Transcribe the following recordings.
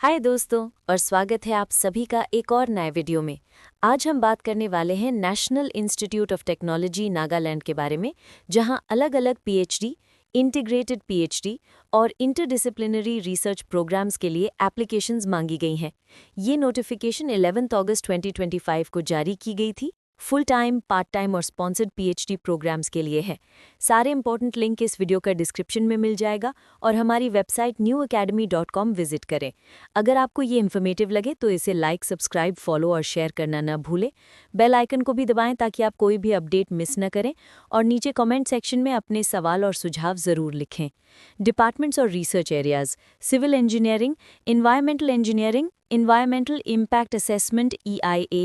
हाय दोस्तों, और स्वागत है आप सभी का एक और नए वीडियो में। आज हम बात करने वाले हैं national Institute of Technology Nagaland के बारे में, जहां अलग-अलग पीएचडी, इंटीग्रेटेड पीएचडी और इंटरडिसिप्लिनरी रिसर्च प्रोग्राम्स के लिए एप्लीकेशंस मांगी गई हैं। ये नोटिफिकेशन 11 अगस्त 2025 को जारी की गई थी। फुल टाइम, पार्ट टाइम और स्पॉन्सर्ड पीएचडी प्रोग्राम्स के लिए है। सारे इंपॉर्टेंट लिंक इस वीडियो का डिस्क्रिप्शन में मिल जाएगा और हमारी वेबसाइट newacademy.com विजिट करें। अगर आपको ये इन्फॉर्मेटिव लगे तो इसे लाइक, सब्सक्राइब, फॉलो और शेयर करना न भूलें। बेल आइकन को भी दबाएं ताकि आप कोई भी अपडेट मिस न करें, और नीचे कमेंट सेक्शन में अपने सवाल और सुझाव ज़रूर लिखें। डिपार्टमेंट्स और research areas: civil engineering, environmental engineering, Environmental Impact Assessment (EIA),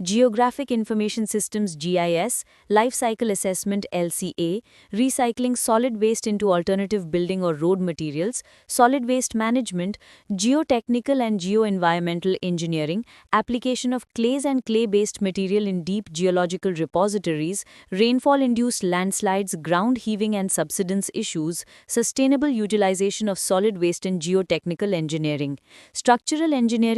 Geographic Information Systems (GIS), Life Cycle Assessment (LCA), Recycling Solid Waste into Alternative Building or Road Materials, Solid Waste Management, Geotechnical and Geo-Environmental Engineering, Application of Clays and Clay-Based Material in Deep Geological Repositories, Rainfall-Induced Landslides, Ground Heaving and Subsidence Issues, Sustainable Utilization of Solid Waste and Geotechnical Engineering, Structural Engineering,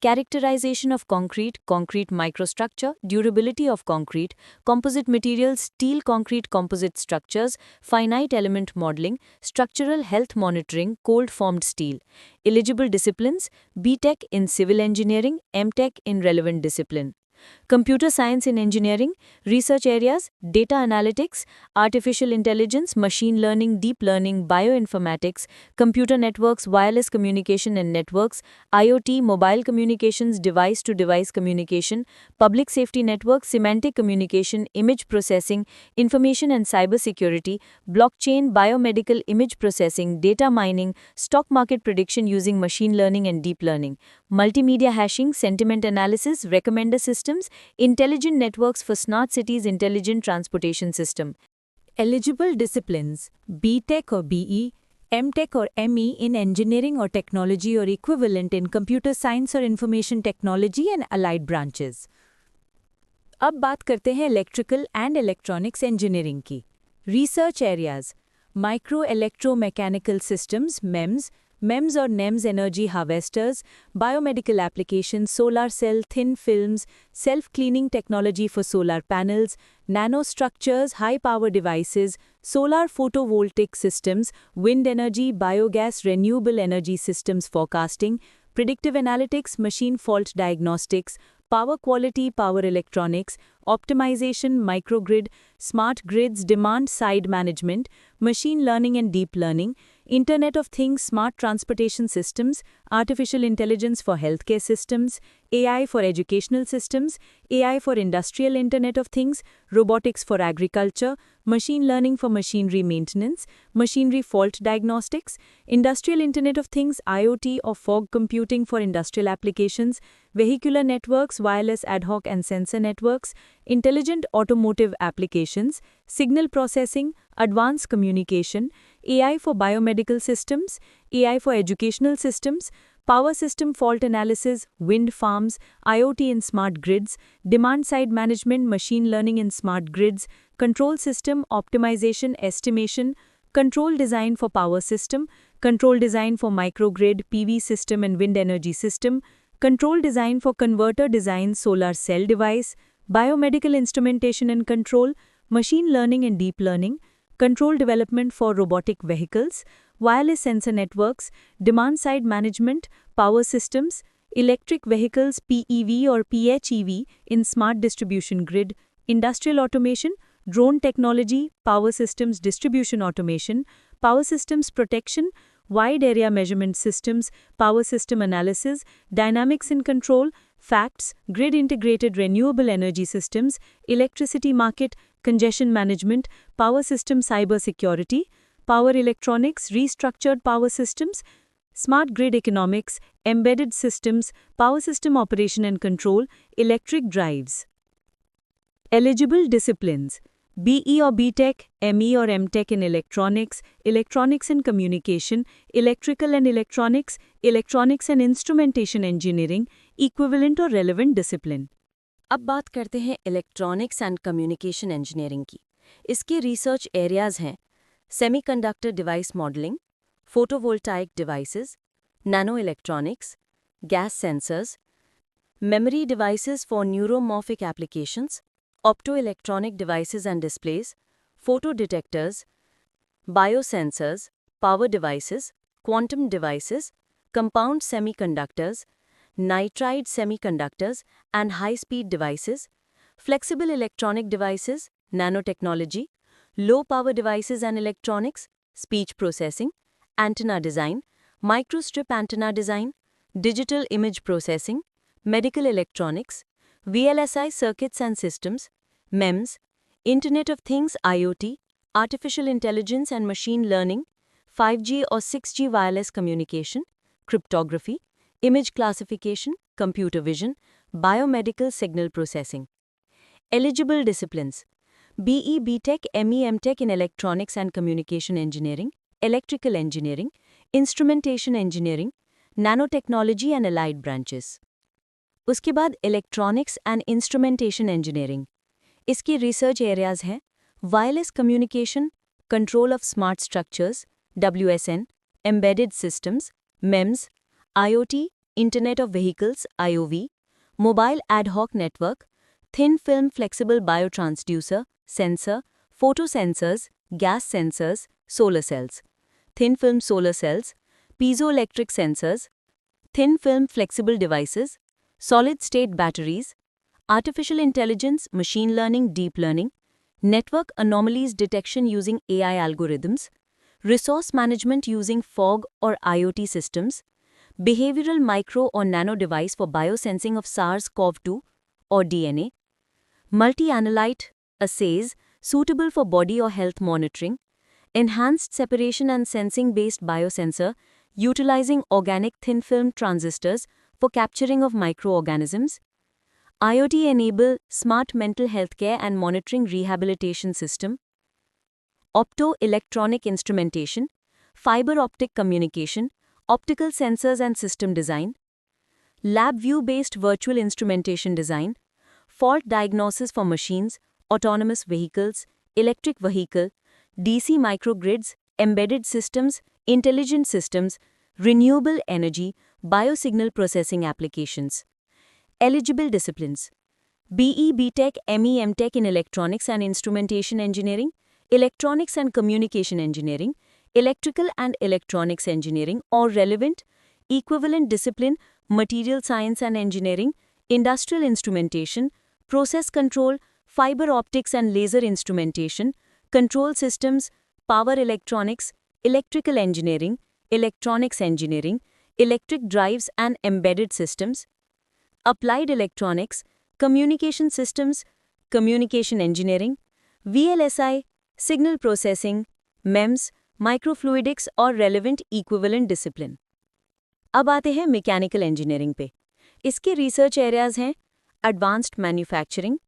characterization of concrete, concrete microstructure, durability of concrete, composite materials, steel concrete composite structures, finite element modeling, structural health monitoring, cold formed steel. Eligible disciplines: BTech in civil engineering, MTech in relevant discipline. Computer science in engineering, research areas: data analytics, artificial intelligence, machine learning, deep learning, bioinformatics, computer networks, wireless communication and networks, IoT, mobile communications, device-to-device communication, public safety networks, semantic communication, image processing, information and cybersecurity, blockchain, biomedical image processing, data mining, stock market prediction using machine learning and deep learning, multimedia hashing, sentiment analysis, recommender systems, intelligent networks for smart cities, intelligent transportation system. Eligible disciplines: BTech or BE, MTech or ME in engineering or technology or equivalent in computer science or information technology and allied branches. अब बात करते हैं electrical and electronics engineering की। Research areas: micro electromechanical systems MEMS और NEMS energy harvesters, biomedical application, solar cell, thin films, self cleaning technology for solar panels, nano structures, high power devices, solar photovoltaic systems, wind energy, biogas, renewable energy systems forecasting, predictive analytics, machine fault diagnostics, power quality, power electronics, optimization, microgrid, smart grids, demand side management, machine learning and deep learning, Internet of Things, smart transportation systems, artificial intelligence for healthcare systems, AI for educational systems, AI for industrial Internet of Things, robotics for agriculture, machine learning for machinery maintenance, machinery fault diagnostics, industrial Internet of Things, IoT or fog computing for industrial applications, vehicular networks, wireless ad hoc and sensor networks, intelligent automotive applications, signal processing, advanced communication, AI for biomedical systems, AI for educational systems, power system fault analysis, wind farms, IoT in smart grids, demand-side management, machine learning in smart grids, control system optimization, estimation, control design for power system, control design for microgrid, PV system and wind energy system, control design for converter design, solar cell device, biomedical instrumentation and control, machine learning and deep learning, control development for robotic vehicles, wireless sensor networks, demand-side management, power systems, electric vehicles PEV or PHEV in smart distribution grid, industrial automation, drone technology, power systems distribution automation, power systems protection, wide area measurement systems, power system analysis, dynamics in control, facts, grid integrated renewable energy systems, electricity market, congestion management, power system cyber security, power electronics, restructured power systems, smart grid economics, embedded systems, power system operation and control, electric drives. Eligible disciplines: BE or BTech, ME or MTech in electronics, electronics and communication, electrical and electronics, electronics and instrumentation engineering, equivalent or relevant discipline. अब बात करते हैं electronics and communication engineering की। इसके research areas हैं semiconductor device modelling, photovoltaic devices, nano electronics, gas sensors, memory devices for neuromorphic applications, optoelectronic devices and displays, photodetectors, biosensors, power devices, quantum devices, compound semiconductors, nitride semiconductors and high-speed devices, flexible electronic devices, nanotechnology, low-power devices and electronics, speech processing, antenna design, microstrip antenna design, digital image processing, medical electronics, VLSI circuits and systems, MEMS, Internet of Things IoT, artificial intelligence and machine learning, 5G or 6G wireless communication, cryptography, image classification, computer vision, biomedical signal processing. Eligible disciplines: BE, BTech, ME, MTech in electronics and communication engineering, electrical engineering, instrumentation engineering, nanotechnology and allied branches. उसके बाद electronics and instrumentation engineering. इसकी research areas हैं wireless communication, control of smart structures, WSN, embedded systems, MEMS, IoT, internet of vehicles, IOV, mobile ad hoc network, thin film flexible biotransducer, sensor, photo sensors, gas sensors, solar cells, thin film solar cells, piezoelectric sensors, thin film flexible devices, solid-state batteries, artificial intelligence, machine learning, deep learning, network anomalies detection using AI algorithms, resource management using fog or IoT systems, behavioral micro or nano device for biosensing of SARS-CoV-2 or DNA, multi-analyte assays suitable for body or health monitoring, enhanced separation and sensing-based biosensor utilizing organic thin film transistors for capturing of microorganisms, IoT-enable smart mental healthcare and monitoring rehabilitation system, opto-electronic instrumentation, fiber optic communication, optical sensors and system design, lab view-based virtual instrumentation design, fault diagnosis for machines, autonomous vehicles, electric vehicle, DC microgrids, embedded systems, intelligent systems, renewable energy, biosignal processing applications. Eligible disciplines: BE, BTech, ME, MTech in electronics and instrumentation engineering, electronics and communication engineering, electrical and electronics engineering or relevant, equivalent discipline, material science and engineering, industrial instrumentation, process control, fiber optics and laser instrumentation, control systems, power electronics, electrical engineering, electronics engineering, electric drives and embedded systems, applied electronics, communication systems, communication engineering, VLSI, signal processing, MEMS, microfluidics और relevant equivalent discipline. अब आते हैं mechanical engineering पे. इसके research areas हैं advanced manufacturing,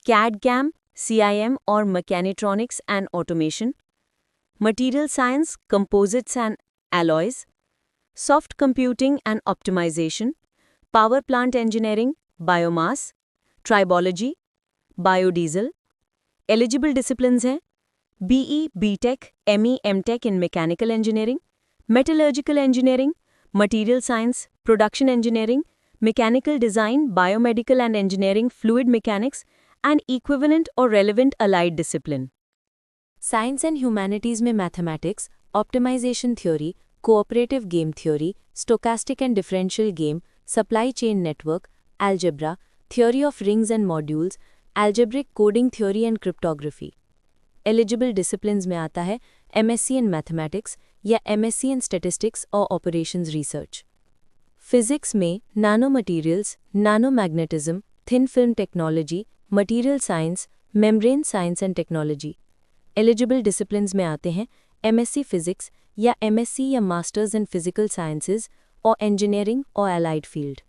CAD/CAM, CIM और mechatronics and automation, material science, composites and alloys, soft computing and optimization, power plant engineering, biomass, tribology, biodiesel. Eligible disciplines हैं BE, BTech, ME, MTech in mechanical engineering, metallurgical engineering, material science, production engineering, mechanical design, biomedical and engineering, fluid mechanics, and equivalent or relevant allied discipline. Science and humanities में mathematics, optimization theory, cooperative game theory, stochastic and differential game, supply chain network, algebra, theory of rings and modules, algebraic coding theory and cryptography. Eligible disciplines में आता है MSc in mathematics या MSc in statistics और operations research. Physics में nanomaterials, nanomagnetism, thin film technology, material science, membrane science and technology. Eligible disciplines में आते हैं MSc Physics या MSc या Masters in Physical Sciences और Engineering और Allied Field.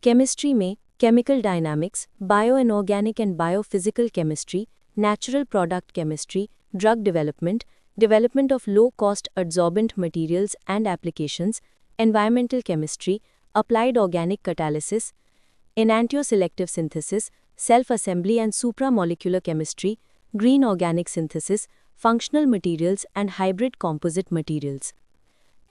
Chemistry में Chemical Dynamics, Bioinorganic and Biophysical Chemistry, Natural Product Chemistry, Drug Development, Development of Low-Cost Adsorbent Materials and Applications, Environmental Chemistry, Applied Organic Catalysis, Enantioselective Synthesis, Self-Assembly and Supramolecular Chemistry, Green Organic Synthesis, Functional Materials and Hybrid Composite Materials.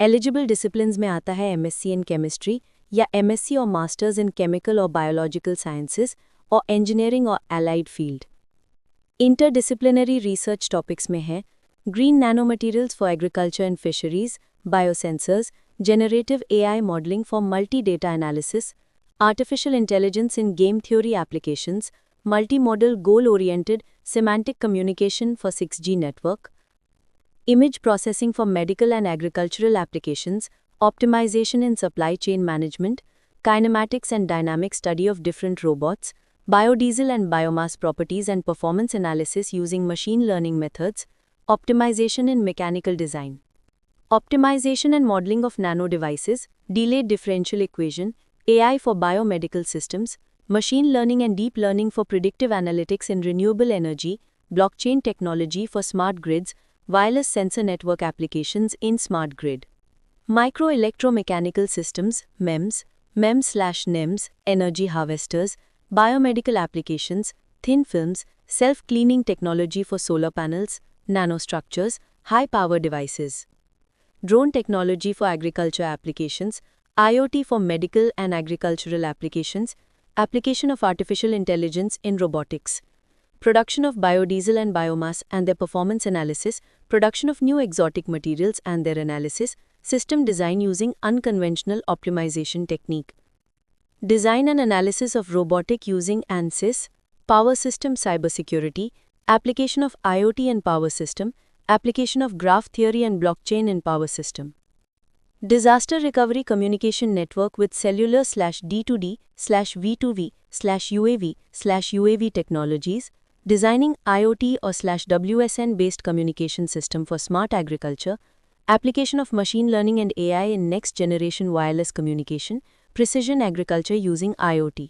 Eligible disciplines में आता है MSc in Chemistry या MSc और masters in chemical और biological sciences और engineering और allied field. Interdisciplinary research topics में है green nano materials for agriculture and fisheries, biosensors, generative AI modeling for multi-data analysis, artificial intelligence in game theory applications, multimodal goal-oriented semantic communication for 6G network, image processing for medical and agricultural applications, optimization in supply chain management, kinematics and dynamic study of different robots, biodiesel and biomass properties and performance analysis using machine learning methods, optimization in mechanical design. Optimization and modeling of nano devices, delayed differential equation, AI for biomedical systems, machine learning and deep learning for predictive analytics in renewable energy, blockchain technology for smart grids, wireless sensor network applications in smart grid. Microelectromechanical systems, MEMS/NEMS, energy harvesters, biomedical applications, thin films, self-cleaning technology for solar panels, nanostructures, high-power devices. Drone technology for agriculture applications, IoT for medical and agricultural applications, application of artificial intelligence in robotics, production of biodiesel and biomass and their performance analysis, production of new exotic materials and their analysis, system design using unconventional optimization technique, design and analysis of robotic using ANSYS, power system cybersecurity, application of IoT and power system, application of graph theory and blockchain in power system. Disaster recovery communication network with cellular/D2D/V2V/UAV/UAV technologies, designing IoT or /WSN based communication system for smart agriculture, application of machine learning and AI in next generation wireless communication, precision agriculture using IoT.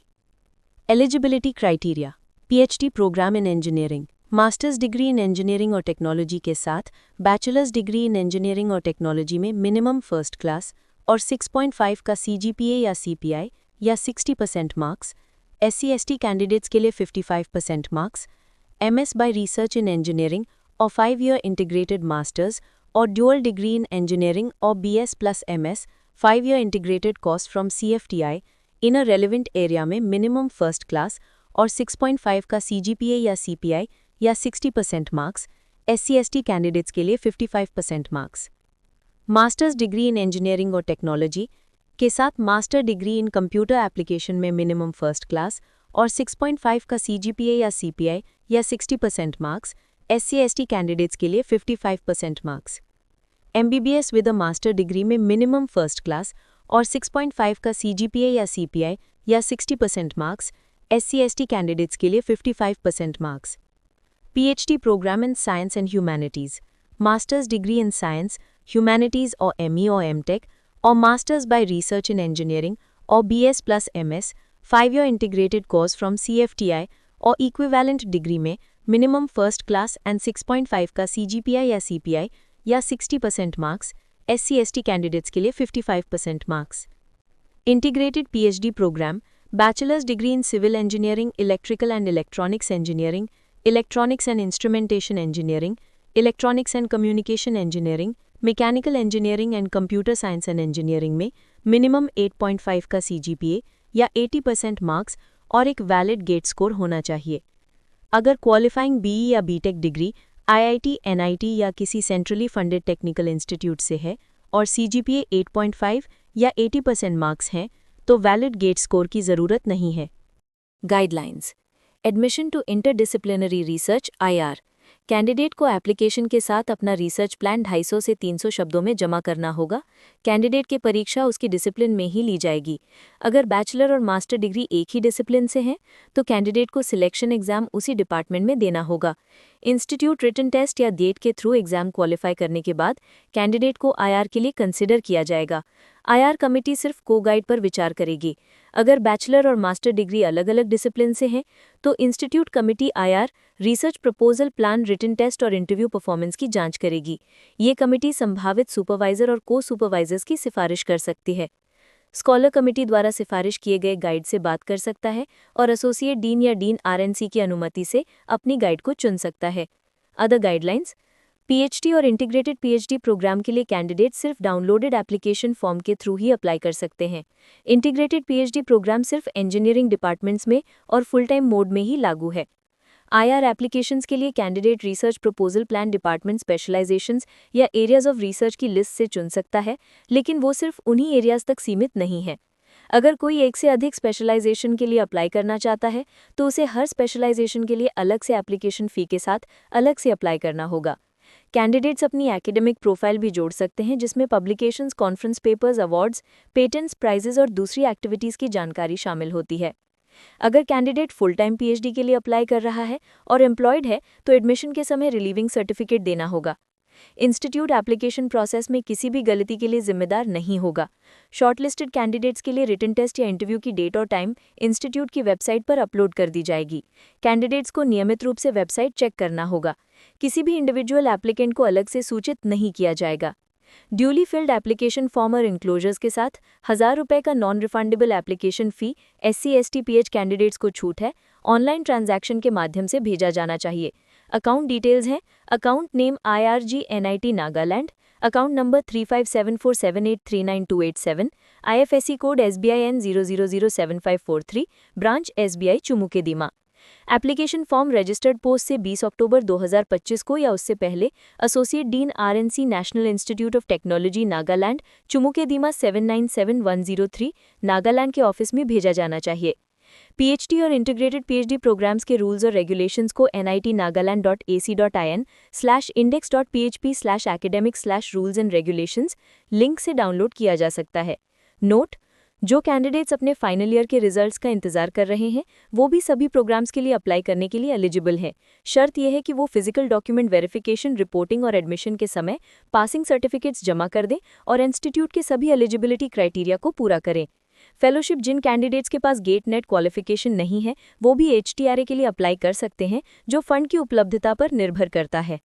Eligibility criteria: PhD program in engineering, masters degree in engineering और technology के साथ bachelors degree in engineering और technology में minimum first class और 6.5 का CGPA या CPI या 60% marks, SC/ST candidates के लिए 55% मार्क्स, MS बाय रिसर्च इन इंजीनियरिंग और 5-year इंटीग्रेटेड मास्टर्स और ड्यूअल डिग्री इन इंजीनियरिंग और BS + MS 5-year integrated course from CFTI in a relevant area में मिनिमम फर्स्ट क्लास और 6.5 का CGPA या CPI या 60% मार्क्स, SC/ST कैंडिडेट्स के लिए 55% marks. Masters degree in engineering और टेक्नोलॉजी के साथ master degree in computer application में मिनिमम फर्स्ट क्लास और 6.5 का CGPA या CPI या 60% मार्क्स, SC/ST कैंडिडेट्स के लिए 55% marks. MBBS with a master degree में मिनिमम फर्स्ट क्लास और 6.5 का CGPA या CPI या 60% मार्क्स, SC/ST कैंडिडेट्स के लिए 55% marks. PhD program in Science and Humanities, Master's degree in Science, Humanities or ME or MTech, or Master's by Research in Engineering or BS + MS, 5-year integrated course from CFTI or equivalent degree में minimum first class and 6.5 का CGPA या CPI या 60% marks, SC/ST candidates के लिए 55% marks. Integrated PhD program, Bachelor's degree in Civil Engineering, Electrical and Electronics Engineering, Electronics and Instrumentation Engineering, Electronics and Communication Engineering, Mechanical Engineering and Computer Science and Engineering में minimum 8.5 का CGPA या 80% marks और एक valid gate score होना चाहिए। अगर qualifying BE या BTech degree IIT, NIT या किसी सेंट्रली फंडेड टेक्निकल इंस्टीट्यूट से है और CGPA 8.5 या 80% मार्क्स हैं तो वैलिड गेट स्कोर की ज़रूरत नहीं है। Guidelines. Admission to interdisciplinary research IR। Candidate को एप्लीकेशन के साथ अपना रिसर्च प्लान 250 से 300 शब्दों में जमा करना होगा। कैंडिडेट की परीक्षा उसकी डिसिप्लिन में ही ली जाएगी। अगर बैचलर और मास्टर डिग्री एक ही डिसिप्लिन से हैं तो कैंडिडेट को सिलेक्शन एग्जाम उसी डिपार्टमेंट में देना होगा। इंस्टीट्यूट रिटन टेस्ट या डेट के थ्रू एग्जाम क्वालिफाई करने के बाद कैंडिडेट को IR के लिए कंसिडर किया जाएगा। IR कमेटी सिर्फ को गाइड पर विचार करेगी। अगर बैचलर और मास्टर डिग्री अलग अलग डिसिप्लिन से हैं तो institute committee IR research proposal plan written test और इंटरव्यू परफॉर्मेंस की जांच करेगी। ये कमेटी संभावित सुपरवाइजर और को सुपरवाइजर्स की सिफारिश कर सकती है। स्कॉलर कमेटी द्वारा सिफारिश किए गए गाइड से बात कर सकता है और एसोसिएट डीन या डीन RNC की अनुमति से अपनी गाइड को चुन सकता है। Other guidelines. पीएचडी और इंटीग्रेटेड पीएचडी प्रोग्राम के लिए कैंडिडेट सिर्फ डाउनलोडेड एप्लीकेशन फॉर्म के थ्रू ही अप्लाई कर सकते हैं। इंटीग्रेटेड पीएचडी प्रोग्राम सिर्फ इंजीनियरिंग डिपार्टमेंट्स में और फुल टाइम मोड में ही लागू है। आईआर एप्लीकेशंस के लिए candidate research proposal plan department specialisations या एरियाज ऑफ रिसर्च की लिस्ट से चुन सकता है, लेकिन वो सिर्फ उन्हीं एरियाज तक सीमित नहीं है। अगर कोई एक से अधिक स्पेशलाइजेशन के लिए अप्लाई करना चाहता है तो उसे हर स्पेशलाइजेशन के लिए अलग से एप्लीकेशन फ़ी के साथ अलग से अप्लाई करना होगा। कैंडिडेट्स अपनी एकेडमिक प्रोफाइल भी जोड़ सकते हैं, जिसमें publications, conference papers, awards, patents, prizes और दूसरी एक्टिविटीज़ की जानकारी शामिल होती है। अगर कैंडिडेट फुल टाइम पीएचडी के लिए अप्लाई कर रहा है और एम्प्लॉयड है तो एडमिशन के समय रिलीविंग सर्टिफिकेट देना होगा। इंस्टीट्यूट एप्लीकेशन प्रोसेस में किसी भी गलती के लिए जिम्मेदार नहीं होगा। शॉर्टलिस्टेड कैंडिडेट्स के लिए रिटन टेस्ट या इंटरव्यू की डेट और टाइम इंस्टीट्यूट की वेबसाइट पर अपलोड कर दी जाएगी। कैंडिडेट्स को नियमित रूप से वेबसाइट चेक करना होगा। किसी भी इंडिविजुअल एप्लीकेंट को अलग से सूचित नहीं किया जाएगा। ड्यूली फिल्ड एप्लीकेशन फॉर्म और इंक्लोजर्स के साथ ₹1000 का non refundable application fee SC/ST/PH candidates को छूट है। ऑनलाइन ट्रांजैक्शन के माध्यम से भेजा जाना चाहिए। अकाउंट डिटेल्स हैं: account name IRG NIT Nagaland, account number 357478392887, IFSC code SBIN 0007543, branch SBI Chumukedima. Application form registered post से 20 अक्टूबर 2025 को या उससे पहले associate dean RNC National Institute of Technology Nagaland, Chumukedima 797103 Nagaland के ऑफिस में भेजा जाना चाहिए। पीएचडी और इंटीग्रेटेड पीएचडी प्रोग्राम्स के रूल्स और रेगुलेशंस को nitnagaland.ac.in/index.php/academic/rules and regulations लिंक से डाउनलोड किया जा सकता है। नोट: जो कैंडिडेट्स अपने फाइनल ईयर के रिजल्ट्स का इंतजार कर रहे हैं वो भी सभी प्रोग्राम्स के लिए अप्लाई करने के लिए एलिजिबल हैं। शर्त यह है कि वो फिजिकल डॉक्यूमेंट वेरिफिकेशन, रिपोर्टिंग और एडमिशन के समय पासिंग सर्टिफिकेट्स जमा कर दें और इंस्टीट्यूट के सभी एलिजिबिलिटी क्राइटेरिया को पूरा करें। फेलोशिप: जिन कैंडिडेट्स के पास गेट नेट क्वालिफिकेशन नहीं है वो भी HTRA के लिए अप्लाई कर सकते हैं, जो फंड की उपलब्धता पर निर्भर करता है।